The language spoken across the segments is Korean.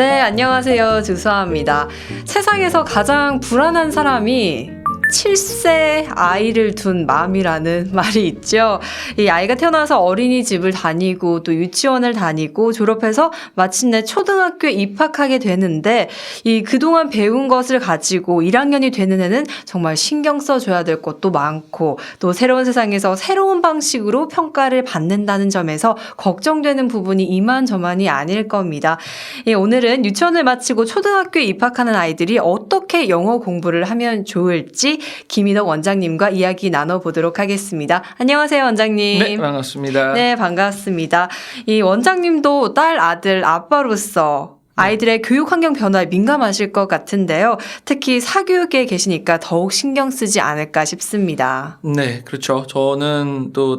네, 안녕하세요. 주수아입니다. 세상에서 가장 불안한 사람이 7세 아이를 둔 맘이라는 말이 있죠. 이 아이가 태어나서 어린이집을 다니고 또 유치원을 다니고 졸업해서 마침내 초등학교에 입학하게 되는데 이 그동안 배운 것을 가지고 1학년이 되는 애는 정말 신경 써줘야 될 것도 많고 또 새로운 세상에서 새로운 방식으로 평가를 받는다는 점에서 걱정되는 부분이 이만저만이 아닐 겁니다. 오늘은 유치원을 마치고 초등학교에 입학하는 아이들이 어떻게 영어 공부를 하면 좋을지 김인옥 원장님과 이야기 나눠보도록 하겠습니다. 안녕하세요, 원장님. 네, 반갑습니다. 네, 반갑습니다. 이 원장님도 딸, 아들, 아빠로서 아이들의 교육 환경 변화에 민감하실 것 같은데요. 특히 사교육에 계시니까 더욱 신경 쓰지 않을까 싶습니다. 네, 그렇죠. 저는 또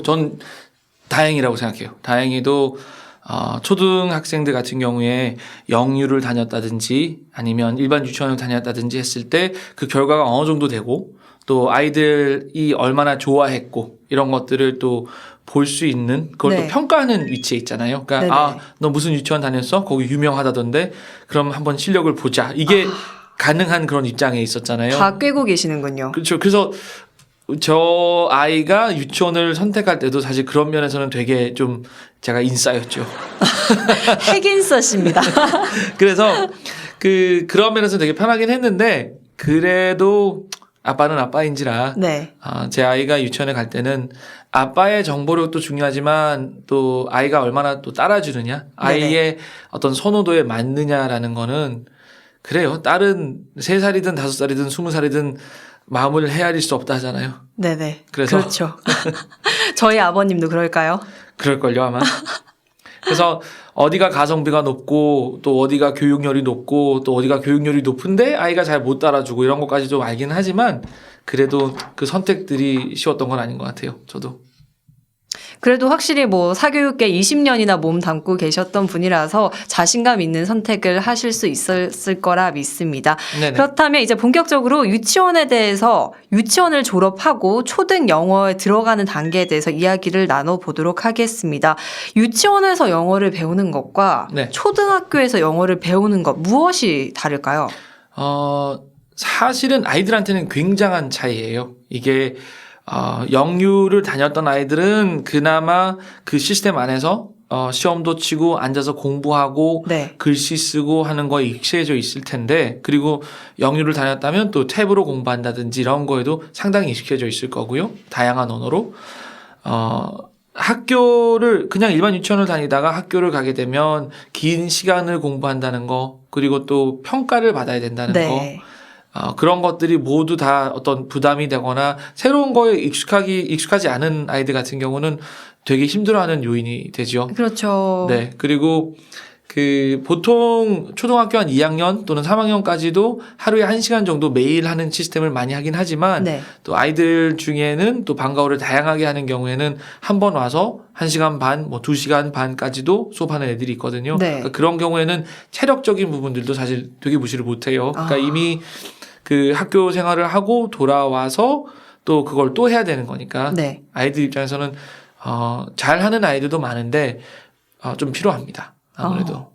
전 다행이라고 생각해요. 다행히도 초등학생들 같은 경우에 영유를 다녔다든지 아니면 일반 유치원을 다녔다든지 했을 때 그 결과가 어느 정도 되고 또 아이들이 얼마나 좋아했고 이런 것들을 또 볼 수 있는 그걸 네. 또 평가하는 위치에 있잖아요. 그러니까 너 무슨 유치원 다녔어? 거기 유명하다던데 그럼 한번 실력을 보자. 이게 가능한 그런 입장에 있었잖아요. 다 꿰고 계시는군요. 그렇죠. 그래서 저 아이가 유치원을 선택할 때도 사실 그런 면에서는 되게 좀 제가 인싸였죠. 핵인싸십니다. 그래서 그런 면에서 되게 편하긴 했는데 그래도 아빠는 아빠인지라 네. 제 아이가 유치원에 갈 때는 아빠의 정보력도 중요하지만 또 아이가 얼마나 또 따라주느냐 아이의 어떤 선호도에 맞느냐라는 거는 그래요. 딸은 3살이든 5살이든 20살이든 마음을 헤아릴 수 없다 하잖아요. 네네. 그래서 그렇죠. 저희 아버님도 그럴까요? 그럴걸요 아마. 그래서 어디가 가성비가 높고 또 어디가 교육열이 높고 또 어디가 교육열이 높은데 아이가 잘 못 따라주고 이런 것까지도 알긴 하지만 그래도 그 선택들이 쉬웠던 건 아닌 것 같아요. 저도. 그래도 확실히 뭐 사교육계 20년이나 몸 담고 계셨던 분이라서 자신감 있는 선택을 하실 수 있었을 거라 믿습니다. 네네. 그렇다면 이제 본격적으로 유치원에 대해서 유치원을 졸업하고 초등 영어에 들어가는 단계에 대해서 이야기를 나눠보도록 하겠습니다. 유치원에서 영어를 배우는 것과 네. 초등학교에서 영어를 배우는 것 무엇이 다를까요? 사실은 아이들한테는 굉장한 차이예요. 이게 영유를 다녔던 아이들은 그나마 그 시스템 안에서 시험도 치고 앉아서 공부하고 네. 글씨 쓰고 하는 거에 익숙해져 있을 텐데 그리고 영유를 다녔다면 또 탭으로 공부한다든지 이런 거에도 상당히 익숙해져 있을 거고요. 다양한 언어로. 학교를 그냥 일반 유치원을 다니다가 학교를 가게 되면 긴 시간을 공부한다는 거 그리고 또 평가를 받아야 된다는 거 그런 것들이 모두 다 어떤 부담이 되거나 새로운 거에 익숙하지 않은 아이들 같은 경우는 되게 힘들어하는 요인이 되죠. 그렇죠. 네. 그리고 보통 초등학교 한 2학년 또는 3학년까지도 하루에 1시간 정도 매일 하는 시스템을 많이 하긴 하지만 또 아이들 중에는 또 방과후를 다양하게 하는 경우에는 한 번 와서 1시간 반, 2시간 반까지도 수업하는 애들이 있거든요. 그러니까 그런 경우에는 체력적인 부분들도 사실 되게 무시를 못해요. 그러니까 이미 그 학교 생활을 하고 돌아와서 또 그걸 또 해야 되는 거니까 아이들 입장에서는 잘하는 아이들도 많은데 좀 필요합니다. 아무래도.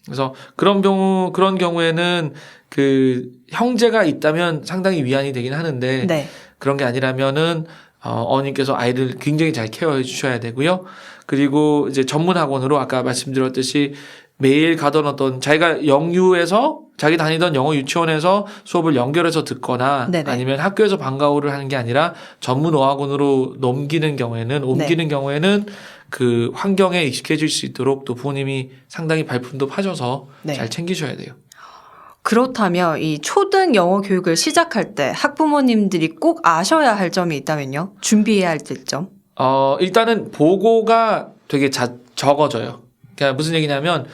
그래서 그런 경우에는 그 형제가 있다면 상당히 위안이 되긴 하는데 그런 게 아니라면은 어머님께서 아이를 굉장히 잘 케어해 주셔야 되고요. 그리고 이제 전문 학원으로 아까 말씀드렸듯이 매일 가던 어떤 자기가 영유에서 자기 다니던 영어 유치원에서 수업을 연결해서 듣거나 아니면 학교에서 방과후를 하는 게 아니라 전문 어학원으로 옮기는 경우에는 그 환경에 익숙해질 수 있도록 또 부모님이 상당히 발품도 파셔서 잘 챙기셔야 돼요. 그렇다면 이 초등 영어 교육을 시작할 때 학부모님들이 꼭 아셔야 할 점이 있다면요? 준비해야 할 점? 일단은 보고가 되게 적어져요. 그러니까 무슨 얘기냐면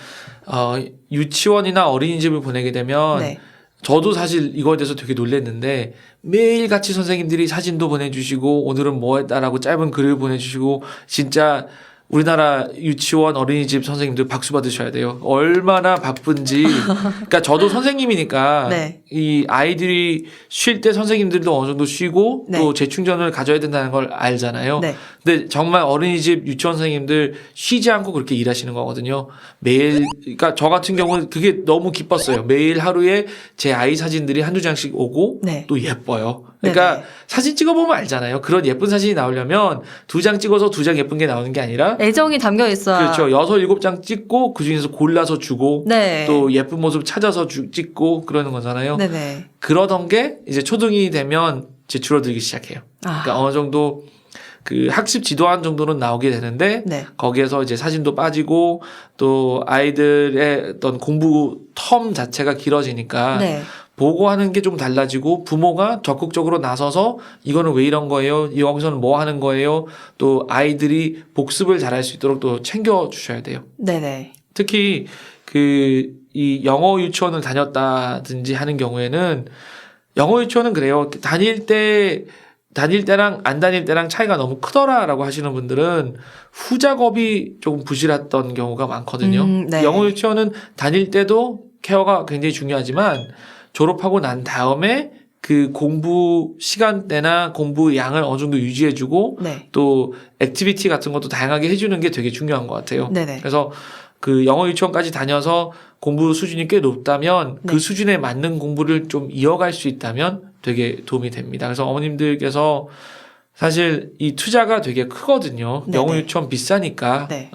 유치원이나 어린이집을 보내게 되면 저도 사실 이거에 대해서 되게 놀랐는데 매일같이 선생님들이 사진도 보내주시고 오늘은 뭐 했다라고 짧은 글을 보내주시고 진짜 우리나라 유치원 어린이집 선생님들 박수 받으셔야 돼요. 얼마나 바쁜지. 그러니까 저도 선생님이니까 이 아이들이 쉴 때 선생님들도 어느 정도 쉬고 또 재충전을 가져야 된다는 걸 알잖아요. 근데 정말 어린이집 유치원 선생님들 쉬지 않고 그렇게 일하시는 거거든요. 매일, 그러니까 저 같은 경우는 그게 너무 기뻤어요. 매일 하루에 제 아이 사진들이 한두 장씩 오고 네. 또 예뻐요. 그러니까 네네. 사진 찍어보면 알잖아요. 그런 예쁜 사진이 나오려면 2장 찍어서 2장 예쁜 게 나오는 게 아니라 애정이 담겨 있어야. 그렇죠. 6, 7장 찍고 그 중에서 골라서 주고 네. 또 예쁜 모습 찾아서 찍고 그러는 거잖아요. 네네. 그러던 게 이제 초등이 되면 이제 줄어들기 시작해요. 그러니까 어느 정도 그 학습 지도안 정도는 나오게 되는데 네. 거기에서 이제 사진도 빠지고 또 아이들의 어떤 공부 텀 자체가 길어지니까 네. 보고하는 게 좀 달라지고 부모가 적극적으로 나서서 이거는 왜 이런 거예요? 여기서는 뭐 하는 거예요? 또 아이들이 복습을 잘할 수 있도록 또 챙겨 주셔야 돼요. 네네. 특히 이 영어 유치원을 다녔다든지 하는 경우에는 영어 유치원은 그래요. 다닐 때랑 안 다닐 때랑 차이가 너무 크더라라고 하시는 분들은 후작업이 조금 부실했던 경우가 많거든요. 네. 영어 유치원은 다닐 때도 케어가 굉장히 중요하지만 졸업하고 난 다음에 그 공부 시간대나 공부 양을 어느 정도 유지해주고 네. 또 액티비티 같은 것도 다양하게 해주는 게 되게 중요한 것 같아요. 네네. 그래서 그 영어 유치원까지 다녀서 공부 수준이 꽤 높다면 네. 그 수준에 맞는 공부를 좀 이어갈 수 있다면 되게 도움이 됩니다. 그래서 어머님들께서 사실 이 투자가 되게 크거든요. 네네. 영어 유치원 비싸니까 네.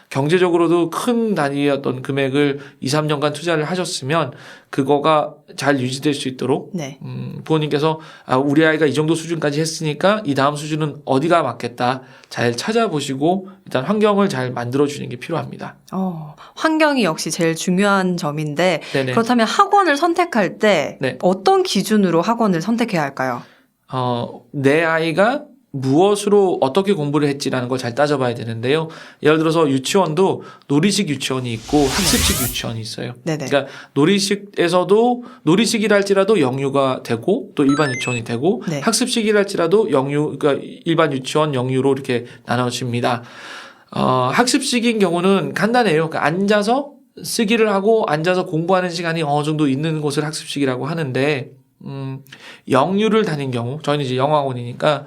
경제적으로도 큰 단위의 어떤 금액을 2, 3년간 투자를 하셨으면 그거가 잘 유지될 수 있도록 네. 부모님께서 우리 아이가 이 정도 수준까지 했으니까 이 다음 수준은 어디가 맞겠다 잘 찾아보시고 일단 환경을 잘 만들어주는 게 필요합니다. 환경이 역시 제일 중요한 점인데 네네. 그렇다면 학원을 선택할 때 네. 어떤 기준으로 학원을 선택해야 할까요? 내 아이가 무엇으로 어떻게 공부를 했지라는 걸 잘 따져봐야 되는데요. 예를 들어서 유치원도 놀이식 유치원이 있고 학습식 유치원이 있어요. 네네. 그러니까 놀이식에서도 놀이식이랄지라도 영유가 되고 또 일반 유치원이 되고 네. 학습식이랄지라도 그러니까 일반 유치원 영유로 이렇게 나눠집니다. 학습식인 경우는 간단해요. 그러니까 앉아서 쓰기를 하고 앉아서 공부하는 시간이 어느 정도 있는 곳을 학습식이라고 하는데 영유를 다닌 경우 저희는 이제 영어학원이니까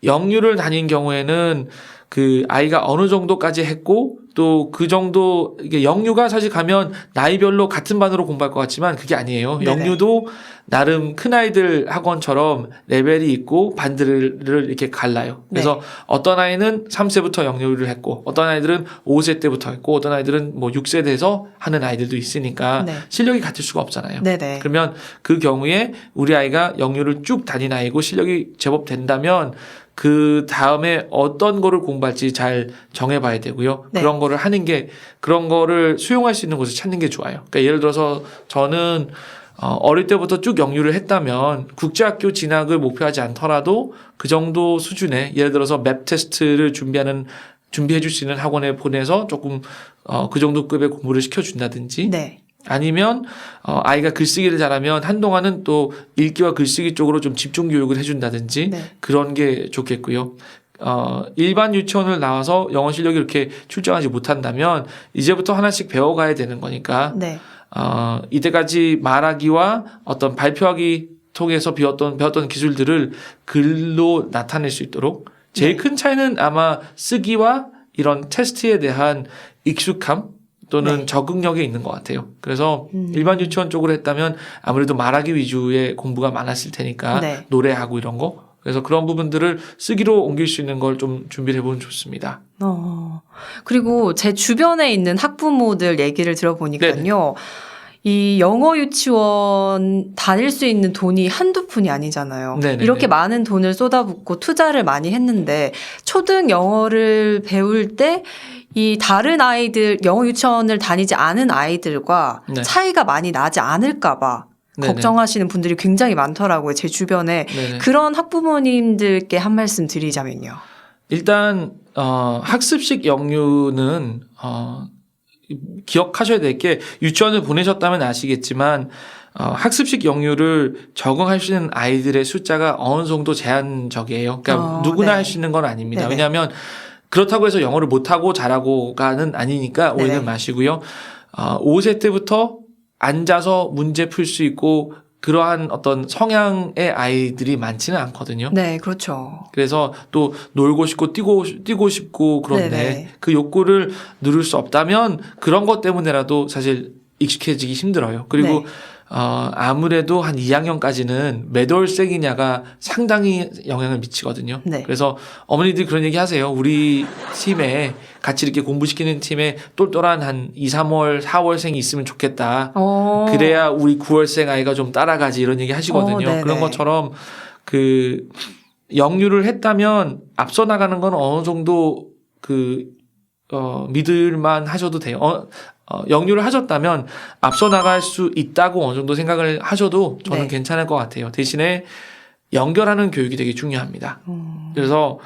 영유를 다닌 경우에는 그 아이가 어느 정도까지 했고 또 그 정도 이게 영유가 사실 가면 나이별로 같은 반으로 공부할 것 같지만 그게 아니에요. 네네. 영유도 나름 큰 아이들 학원처럼 레벨이 있고 반들을 이렇게 갈라요. 그래서 네. 어떤 아이는 3세부터 영유를 했고 어떤 아이들은 5세 때부터 했고 어떤 아이들은 뭐 6세 돼서 하는 아이들도 있으니까 네. 실력이 같을 수가 없잖아요. 네네. 그러면 그 경우에 우리 아이가 영유를 쭉 다닌 아이고 실력이 제법 된다면 그 다음에 어떤 거를 공부할지 잘 정해봐야 되고요. 네. 그런 거를 수용할 수 있는 곳을 찾는 게 좋아요. 그러니까 예를 들어서 저는 어릴 때부터 쭉 영유를 했다면 국제학교 진학을 목표하지 않더라도 그 정도 수준의 예를 들어서 맵 테스트를 준비해 줄 수 있는 학원에 보내서 조금 그 정도 급의 공부를 시켜준다든지 네. 아니면 아이가 글쓰기를 잘하면 한동안은 또 읽기와 글쓰기 쪽으로 좀 집중 교육을 해준다든지 네. 그런 게 좋겠고요. 일반 유치원을 나와서 영어 실력이 이렇게 출중하지 못한다면 이제부터 하나씩 배워가야 되는 거니까 네. 이때까지 말하기와 어떤 발표하기 통해서 배웠던 기술들을 글로 나타낼 수 있도록 제일 큰 차이는 아마 쓰기와 이런 테스트에 대한 익숙함 또는 네. 적응력에 있는 것 같아요. 그래서 일반 유치원 쪽으로 했다면 아무래도 말하기 위주의 공부가 많았을 테니까 네. 노래하고 이런 거. 그래서 그런 부분들을 쓰기로 옮길 수 있는 걸 좀 준비를 해보면 좋습니다. 그리고 제 주변에 있는 학부모들 얘기를 들어보니까요. 이 영어 유치원 다닐 수 있는 돈이 한두 푼이 아니잖아요. 네네네. 이렇게 많은 돈을 쏟아붓고 투자를 많이 했는데 초등 영어를 배울 때 이 다른 아이들 영어 유치원을 다니지 않은 아이들과 네. 차이가 많이 나지 않을까 봐 네네. 걱정하시는 분들이 굉장히 많더라고요. 제 주변에. 네네. 그런 학부모님들께 한 말씀 드리자면요. 일단 학습식 영유는 기억하셔야 될 게 유치원을 보내셨다면 아시겠지만 학습식 영유를 적응할 수 있는 아이들의 숫자가 어느 정도 제한적이에요. 그러니까 누구나 네. 할 수 있는 건 아닙니다. 네네. 왜냐하면 그렇다고 해서 영어를 못하고 잘하고가는 아니니까 오해는 네네. 마시고요. 5세 때부터 앉아서 문제 풀 수 있고 그러한 어떤 성향의 아이들이 많지는 않거든요. 네, 그렇죠. 그래서 또 놀고 싶고 뛰고 싶고 그런데 네네. 그 욕구를 누릴 수 없다면 그런 것 때문에라도 사실 익숙해지기 힘들어요. 그리고 네. 아무래도 한 2학년까지는 몇 월생이냐가 상당히 영향을 미치거든요. 네. 그래서 어머니들이 그런 얘기 하세요. 우리 팀에 같이 이렇게 공부시키는 팀에 똘똘한 한 2, 3월, 4월생이 있으면 좋겠다. 그래야 우리 9월생 아이가 좀 따라가지 이런 얘기 하시거든요. 그런 것처럼 그 영유를 했다면 앞서 나가는 건 어느 정도 믿을만 하셔도 돼요. 영유를 하셨다면 앞서 나갈 수 있다고 어느 정도 생각을 하셔도 저는 네. 괜찮을 것 같아요. 대신에 연결하는 교육이 되게 중요합니다. 그래서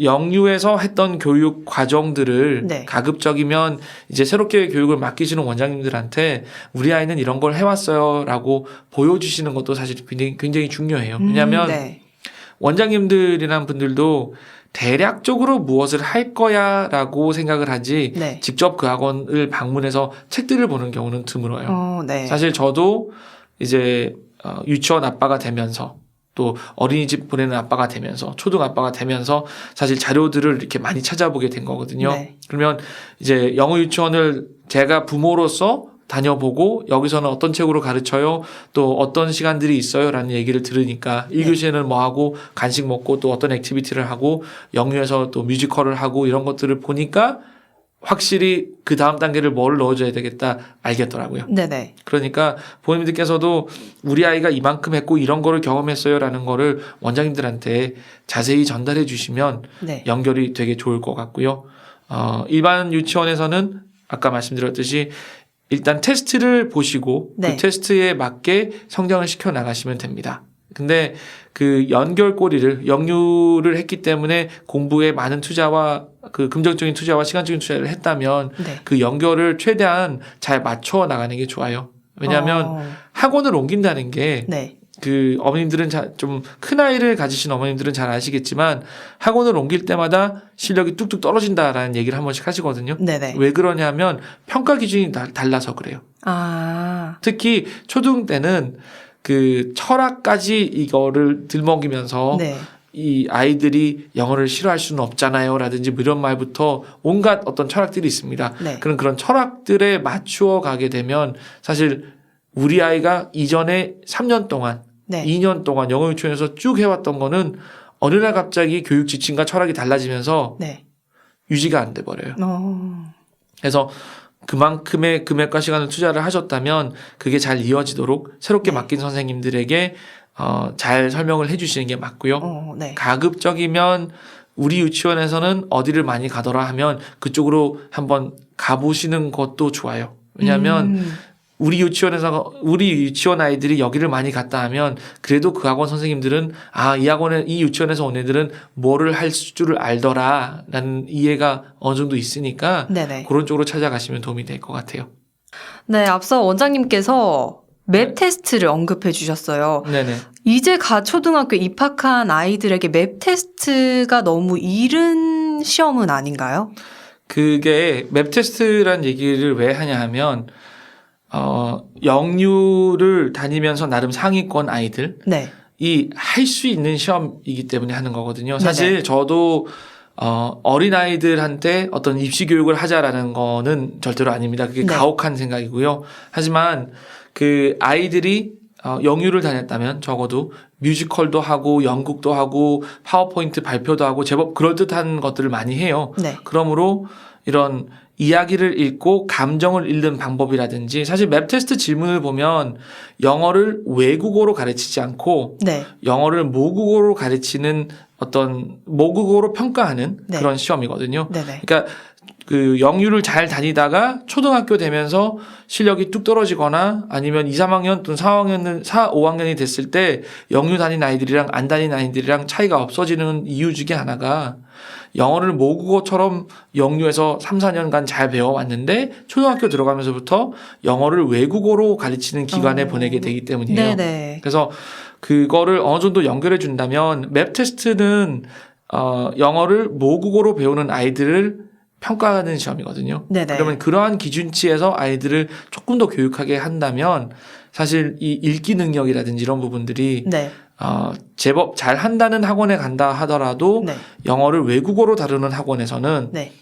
영유에서 했던 교육 과정들을 네. 가급적이면 이제 새롭게 교육을 맡기시는 원장님들한테 우리 아이는 이런 걸 해왔어요라고 보여주시는 것도 사실 굉장히 중요해요. 왜냐하면 네. 원장님들이란 분들도 대략적으로 무엇을 할 거야라고 생각을 하지 네. 직접 그 학원을 방문해서 책들을 보는 경우는 드물어요. 네. 사실 저도 이제 유치원 아빠가 되면서 또 어린이집 보내는 아빠가 되면서 초등 아빠가 되면서 사실 자료들을 이렇게 많이 찾아보게 된 거거든요. 네. 그러면 이제 영어 유치원을 제가 부모로서 다녀보고 여기서는 어떤 책으로 가르쳐요? 또 어떤 시간들이 있어요? 라는 얘기를 들으니까 1교시에는 뭐 하고 간식 먹고 또 어떤 액티비티를 하고 영유에서 또 뮤지컬을 하고 이런 것들을 보니까 확실히 그 다음 단계를 뭘 넣어줘야 되겠다 알겠더라고요. 네네. 그러니까 부모님들께서도 우리 아이가 이만큼 했고 이런 거를 경험했어요 라는 거를 원장님들한테 자세히 전달해 주시면 네. 연결이 되게 좋을 것 같고요. 일반 유치원에서는 아까 말씀드렸듯이 일단 테스트를 보시고 네. 그 테스트에 맞게 성장을 시켜 나가시면 됩니다. 근데 그 연결고리를 영유를 했기 때문에 공부에 많은 투자와 그 금전적인 투자와 시간적인 투자를 했다면 네. 그 연결을 최대한 잘 맞춰 나가는 게 좋아요. 왜냐하면 학원을 옮긴다는 게 네. 그 어머님들은 좀 큰 아이를 가지신 어머님들은 잘 아시겠지만 학원을 옮길 때마다 실력이 뚝뚝 떨어진다라는 얘기를 한 번씩 하시거든요. 네네. 왜 그러냐면 평가 기준이 달라서 그래요. 특히 초등 때는 그 철학까지 이거를 들먹이면서 네. 이 아이들이 영어를 싫어할 수는 없잖아요 라든지 뭐 이런 말부터 온갖 어떤 철학들이 있습니다. 네. 그런 철학들에 맞추어 가게 되면 사실 우리 아이가 이전에 3년 동안 네. 2년 동안 영어 유치원에서 쭉 해왔던 거는 어느 날 갑자기 교육 지침과 철학이 달라지면서 네. 유지가 안 돼 버려요. 그래서 그만큼의 금액과 시간을 투자를 하셨다면 그게 잘 이어지도록 새롭게 네. 맡긴 선생님들에게 잘 설명을 해주시는 게 맞고요. 네. 가급적이면 우리 유치원에서는 어디를 많이 가더라 하면 그쪽으로 한번 가보시는 것도 좋아요. 왜냐하면 우리 유치원 아이들이 여기를 많이 갔다 하면 그래도 그 학원 선생님들은 이 유치원에서 온 애들은 뭐를 할 줄을 알더라라는 이해가 어느 정도 있으니까 네네. 그런 쪽으로 찾아가시면 도움이 될 것 같아요. 네, 앞서 원장님께서 맵 테스트를 언급해 주셨어요. 네네. 이제 초등학교 입학한 아이들에게 맵 테스트가 너무 이른 시험은 아닌가요? 그게 맵 테스트란 얘기를 왜 하냐 하면 영유를 다니면서 나름 상위권 아이들 네. 이 할 수 있는 시험이기 때문에 하는 거거든요. 사실 네네. 저도 어린아이들한테 어떤 입시 교육을 하자라는 거는 절대로 아닙니다. 그게 네. 가혹한 생각이고요. 하지만 그 아이들이 영유를 다녔다면 적어도 뮤지컬도 하고 연극도 하고 파워포인트 발표도 하고 제법 그럴듯한 것들을 많이 해요. 네. 그러므로 이런 이야기를 읽고 감정을 읽는 방법이라든지 사실 맵 테스트 질문을 보면 영어를 외국어로 가르치지 않고 네. 영어를 모국어로 가르치는 어떤 모국어로 평가하는 네. 그런 시험이거든요. 네네. 그러니까 그 영유를 잘 다니다가 초등학교 되면서 실력이 뚝 떨어지거나 아니면 2, 3학년 또는 5학년이 됐을 때 영유 다닌 아이들이랑 안 다닌 아이들이랑 차이가 없어지는 이유 중에 하나가 영어를 모국어처럼 영유에서 3, 4년간 잘 배워왔는데 초등학교 들어가면서부터 영어를 외국어로 가르치는 기관에 보내게 되기 때문이에요. 네네. 그래서 그거를 어느 정도 연결해 준다면 맵 테스트는 영어를 모국어로 배우는 아이들을 평가하는 시험이거든요. 네네. 그러면 그러한 기준치에서 아이들을 조금 더 교육하게 한다면 사실 이 읽기 능력이라든지 이런 부분들이 네. 제법 잘 한다는 학원에 간다 하더라도 네. 영어를 외국어로 다루는 학원에서는 네.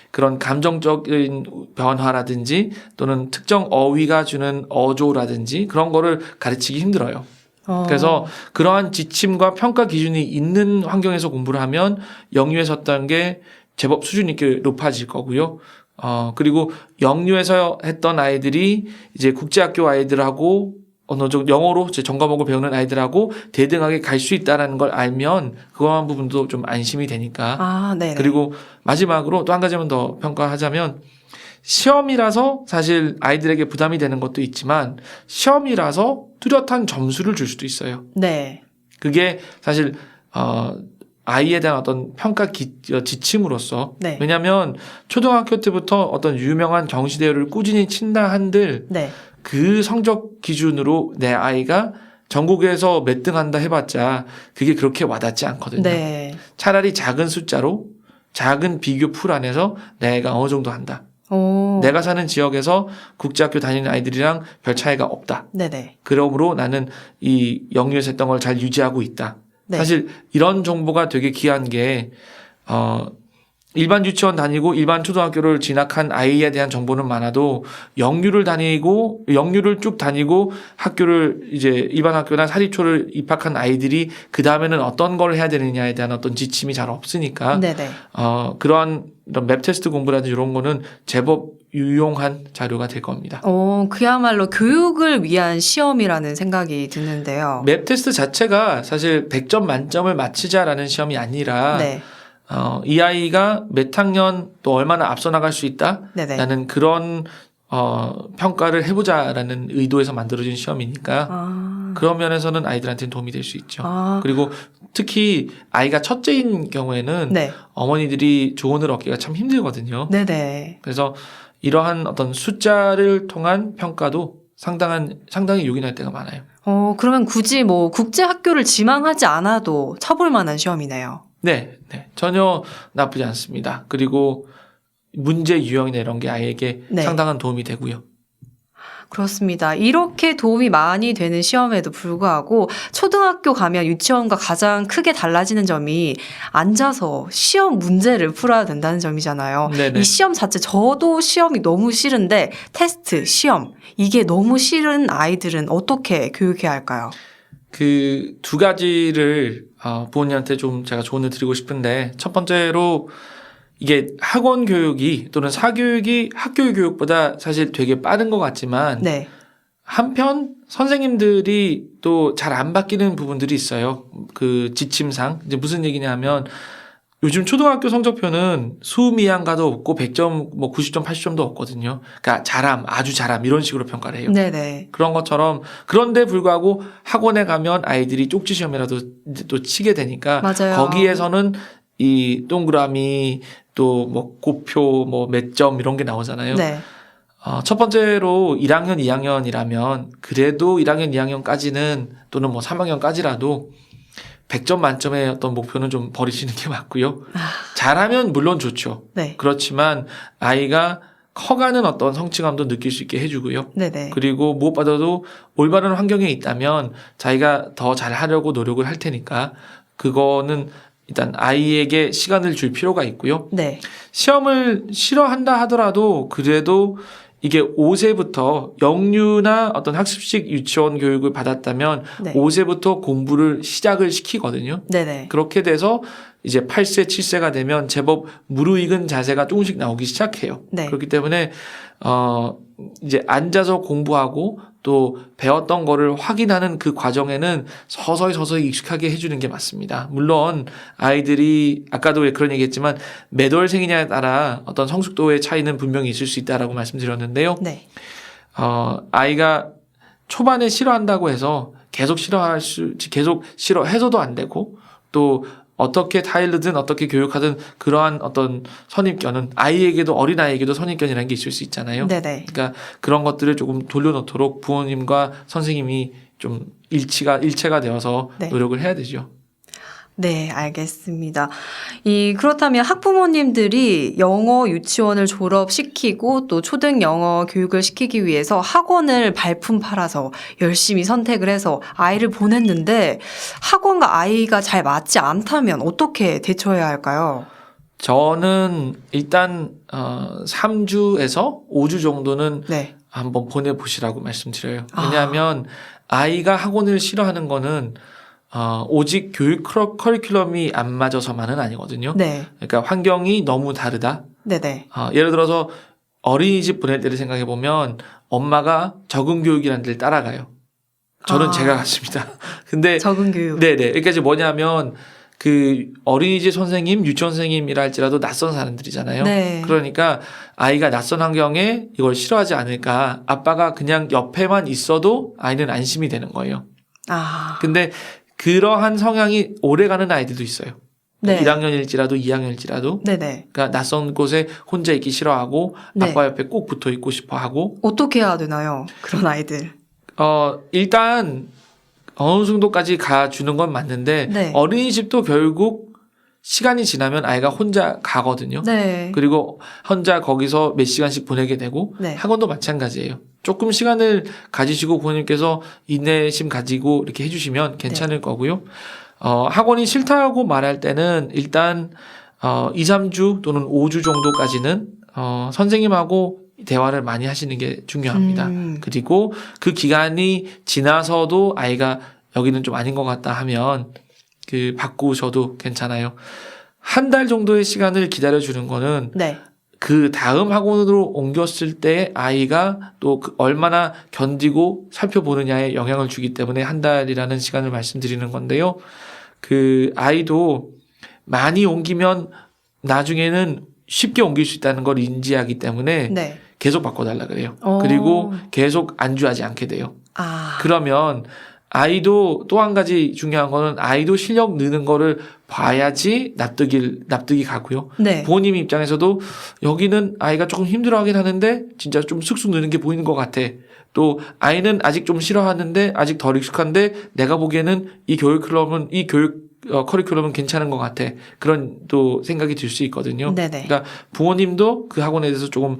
그런 감정적인 변화라든지 또는 특정 어휘가 주는 어조라든지 그런 거를 가르치기 힘들어요. 그래서 그러한 지침과 평가 기준이 있는 환경에서 공부를 하면 영유에서 했던 게 제법 수준 있게 높아질 거고요. 그리고 영유에서 했던 아이들이 이제 국제학교 아이들하고 어느 정도 영어로 이제 전과목을 배우는 아이들하고 대등하게 갈 수 있다는 걸 알면 그런 부분도 좀 안심이 되니까. 네네. 그리고 마지막으로 또 한 가지만 더 평가하자면 시험이라서 사실 아이들에게 부담이 되는 것도 있지만 시험이라서 뚜렷한 점수를 줄 수도 있어요. 네. 그게 사실 아이에 대한 어떤 평가 지침으로서 네. 왜냐하면 초등학교 때부터 어떤 유명한 경시대회를 꾸준히 친다 한들 네. 그 성적 기준으로 내 아이가 전국에서 몇 등 한다 해봤자 그게 그렇게 와닿지 않거든요. 네. 차라리 작은 숫자로 작은 비교 풀 안에서 내 아이가 어느 정도 한다. 내가 사는 지역에서 국제학교 다니는 아이들이랑 별 차이가 없다. 네네. 그러므로 나는 이 영유에서 했던 걸 잘 유지하고 있다. 네. 사실 이런 정보가 되게 귀한 게 일반 유치원 다니고 일반 초등학교를 진학한 아이에 대한 정보는 많아도 영유를 쭉 다니고 학교를 이제 일반 학교나 사립초를 입학한 아이들이 그 다음에는 어떤 걸 해야 되느냐에 대한 어떤 지침이 잘 없으니까 네네. 그러한 이런 맵 테스트 공부라든지 이런 거는 제법 유용한 자료가 될 겁니다. 그야말로 교육을 위한 시험이라는 생각이 드는데요. 맵 테스트 자체가 사실 100점 만점을 맞히자라는 시험이 아니라 네. 이 아이가 몇 학년 또 얼마나 앞서 나갈 수 있다? 네네. 라는 그런 평가를 해보자라는 의도에서 만들어진 시험이니까 그런 면에서는 아이들한테는 도움이 될 수 있죠. 그리고 특히 아이가 첫째인 경우에는 네. 어머니들이 조언을 얻기가 참 힘들거든요. 네네. 그래서 이러한 어떤 숫자를 통한 평가도 상당히 요긴할 때가 많아요. 그러면 굳이 뭐 국제학교를 지망하지 않아도 쳐볼 만한 시험이네요. 네. 전혀 나쁘지 않습니다. 그리고 문제 유형이나 이런 게 아이에게 네. 상당한 도움이 되고요. 그렇습니다. 이렇게 도움이 많이 되는 시험에도 불구하고 초등학교 가면 유치원과 가장 크게 달라지는 점이 앉아서 시험 문제를 풀어야 된다는 점이잖아요. 네네. 이 시험 자체 저도 시험이 너무 싫은데 테스트, 시험 이게 너무 싫은 아이들은 어떻게 교육해야 할까요? 그 두 가지를 부모님한테 좀 제가 조언을 드리고 싶은데 첫 번째로 이게 학원 교육이 또는 사교육이 학교 교육보다 사실 되게 빠른 것 같지만 네. 한편 선생님들이 또 잘 안 바뀌는 부분들이 있어요. 그 지침상 이제 무슨 얘기냐면 요즘 초등학교 성적표는 수미양가도 없고 100점, 뭐 90점, 80점도 없거든요. 그러니까 잘함, 아주 잘함 이런 식으로 평가를 해요. 네네. 그런 것처럼 그런데 불구하고 학원에 가면 아이들이 쪽지 시험이라도 또 치게 되니까 맞아요. 거기에서는 이 동그라미 또 뭐 고표 뭐 몇 점 이런 게 나오잖아요. 네. 첫 번째로 1학년, 2학년이라면 그래도 1학년, 2학년까지는 또는 뭐 3학년까지라도 100점 만점의 어떤 목표는 좀 버리시는 게 맞고요. 잘하면 물론 좋죠. 네. 그렇지만 아이가 커가는 어떤 성취감도 느낄 수 있게 해주고요. 네네. 그리고 무엇보다도 올바른 환경에 있다면 자기가 더 잘하려고 노력을 할 테니까 그거는 일단 아이에게 시간을 줄 필요가 있고요. 네. 시험을 싫어한다 하더라도 그래도 이게 5세부터 영유나 어떤 학습식 유치원 교육을 받았다면 네. 5세부터 공부를 시작을 시키거든요. 네네. 그렇게 돼서 이제 8세, 7세가 되면 제법 무르익은 자세가 조금씩 나오기 시작해요. 네. 그렇기 때문에 이제 앉아서 공부하고 또 배웠던 거를 확인하는 그 과정에는 서서히 익숙하게 해주는 게 맞습니다. 물론 아이들이 아까도 왜 그런 얘기했지만 몇 월생이냐에 따라 어떤 성숙도의 차이는 분명히 있을 수 있다라고 말씀드렸는데요. 네. 아이가 초반에 싫어한다고 해서 계속 싫어해서도 안 되고 또 어떻게 타일르든 어떻게 교육하든 그러한 어떤 선입견은 아이에게도 어린아이에게도 선입견이라는 게 있을 수 있잖아요. 네네. 그러니까 그런 것들을 조금 돌려놓도록 부모님과 선생님이 좀 일체가 되어서 네. 노력을 해야 되죠. 네, 알겠습니다. 그렇다면 학부모님들이 영어 유치원을 졸업시키고 또 초등 영어 교육을 시키기 위해서 학원을 발품 팔아서 열심히 선택을 해서 아이를 보냈는데 학원과 아이가 잘 맞지 않다면 어떻게 대처해야 할까요? 저는 일단 3주에서 5주 정도는 네. 한번 보내보시라고 말씀드려요. 왜냐하면 아이가 학원을 싫어하는 거는 오직 교육 커리큘럼이 안 맞아서만은 아니거든요. 네. 그러니까 환경이 너무 다르다. 네네. 예를 들어서 어린이집 보낼 때를 생각해 보면 엄마가 적응 교육이라는 데를 따라가요. 저는 제가 갔습니다. 근데 적응 교육. 네네. 그러니까 이제 뭐냐면 그 어린이집 선생님, 유치원 선생님이라 할지라도 낯선 사람들이잖아요. 네. 그러니까 아이가 낯선 환경에 이걸 싫어하지 않을까. 아빠가 그냥 옆에만 있어도 아이는 안심이 되는 거예요. 근데 그러한 성향이 오래가는 아이들도 있어요. 네. 1학년일지라도 2학년일지라도. 네네. 그러니까 낯선 곳에 혼자 있기 싫어하고 네. 아빠 옆에 꼭 붙어 있고 싶어 하고. 어떻게 해야 되나요? 그런 아이들. 일단 어느 정도까지 가주는 건 맞는데 네. 어린이집도 결국 시간이 지나면 아이가 혼자 가거든요. 네. 그리고 혼자 거기서 몇 시간씩 보내게 되고 네. 학원도 마찬가지예요. 조금 시간을 가지시고 부모님께서 인내심 가지고 이렇게 해주시면 괜찮을 거고요. 학원이 싫다고 말할 때는 일단 2, 3주 또는 5주 정도까지는 선생님하고 대화를 많이 하시는 게 중요합니다. 그리고 그 기간이 지나서도 아이가 여기는 좀 아닌 것 같다 하면 바꾸셔도 괜찮아요. 한 달 정도의 시간을 기다려주는 거는 네. 그 다음 학원으로 옮겼을 때 아이가 또 얼마나 견디고 살펴보느냐에 영향을 주기 때문에 한 달이라는 시간을 말씀드리는 건데요. 그 아이도 많이 옮기면 나중에는 쉽게 옮길 수 있다는 걸 인지하기 때문에 네. 계속 바꿔달라 그래요. 그리고 계속 안주하지 않게 돼요. 그러면 아이도 또 한 가지 중요한 거는 아이도 실력 느는 거를 봐야지 납득이 가고요. 네. 부모님 입장에서도 여기는 아이가 조금 힘들어하긴 하는데 진짜 좀 쑥쑥 느는 게 보이는 것 같아. 또 아이는 아직 좀 싫어하는데 아직 덜 익숙한데 내가 보기에는 이 교육 커리큘럼은 괜찮은 것 같아. 그런 또 생각이 들 수 있거든요. 네네. 그러니까 부모님도 그 학원에 대해서 조금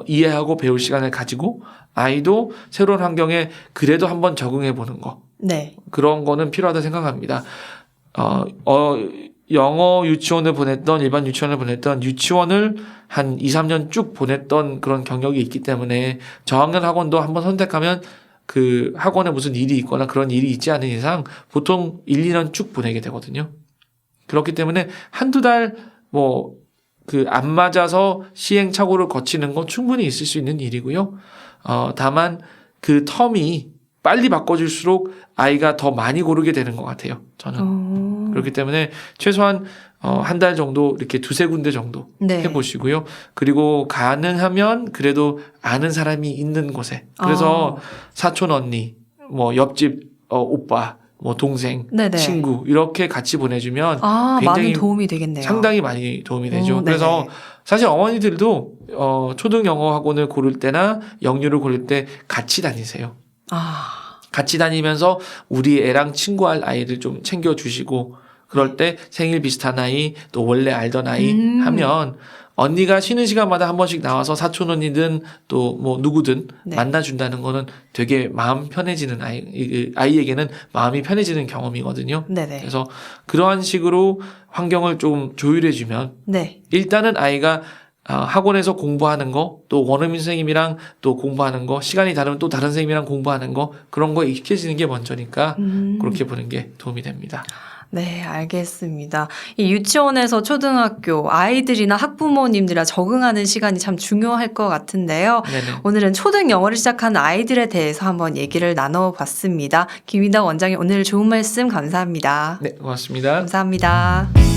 이해하고 배울 시간을 가지고 아이도 새로운 환경에 그래도 한번 적응해 보는 거. 네. 그런 거는 필요하다 생각합니다. 영어 유치원을 보냈던 일반 유치원을 보냈던 유치원을 한 2, 3년 쭉 보냈던 그런 경력이 있기 때문에 저학년 학원도 한번 선택하면 그 학원에 무슨 일이 있거나 그런 일이 있지 않은 이상 보통 1, 2년 쭉 보내게 되거든요. 그렇기 때문에 한두 달 안 맞아서 시행착오를 거치는 건 충분히 있을 수 있는 일이고요. 다만 그 텀이 빨리 바꿔줄수록 아이가 더 많이 고르게 되는 것 같아요. 저는. 그렇기 때문에 최소한 한 달 정도 이렇게 두세 군데 정도 네. 해보시고요. 그리고 가능하면 그래도 아는 사람이 있는 곳에. 그래서 사촌 언니, 옆집 오빠, 동생, 네네. 친구 이렇게 같이 보내주면 굉장히 많은 도움이 되겠네요. 상당히 많이 도움이 되죠. 그래서 사실 어머니들도 초등 영어 학원을 고를 때나 영유를 고를 때 같이 다니세요. 같이 다니면서 우리 애랑 친구할 아이를 좀 챙겨주시고 그럴 때 생일 비슷한 아이 또 원래 알던 아이 하면 언니가 쉬는 시간마다 한 번씩 나와서 사촌 언니든 또 누구든 만나준다는 거는 되게 마음 편해지는 아이에게는 마음이 편해지는 경험이거든요. 네네. 그래서 그러한 식으로 환경을 좀 조율해주면 일단은 아이가 학원에서 공부하는 거, 또 원어민 선생님이랑 또 공부하는 거, 시간이 다르면 또 다른 선생님이랑 공부하는 거, 그런 거에 익숙해지는 게 먼저니까 그렇게 보는 게 도움이 됩니다. 네, 알겠습니다. 이 유치원에서 초등학교 아이들이나 학부모님들이랑 적응하는 시간이 참 중요할 것 같은데요. 네네. 오늘은 초등 영어를 시작하는 아이들에 대해서 한번 얘기를 나눠봤습니다. 김인덕 원장님 오늘 좋은 말씀 감사합니다. 네, 고맙습니다. 감사합니다.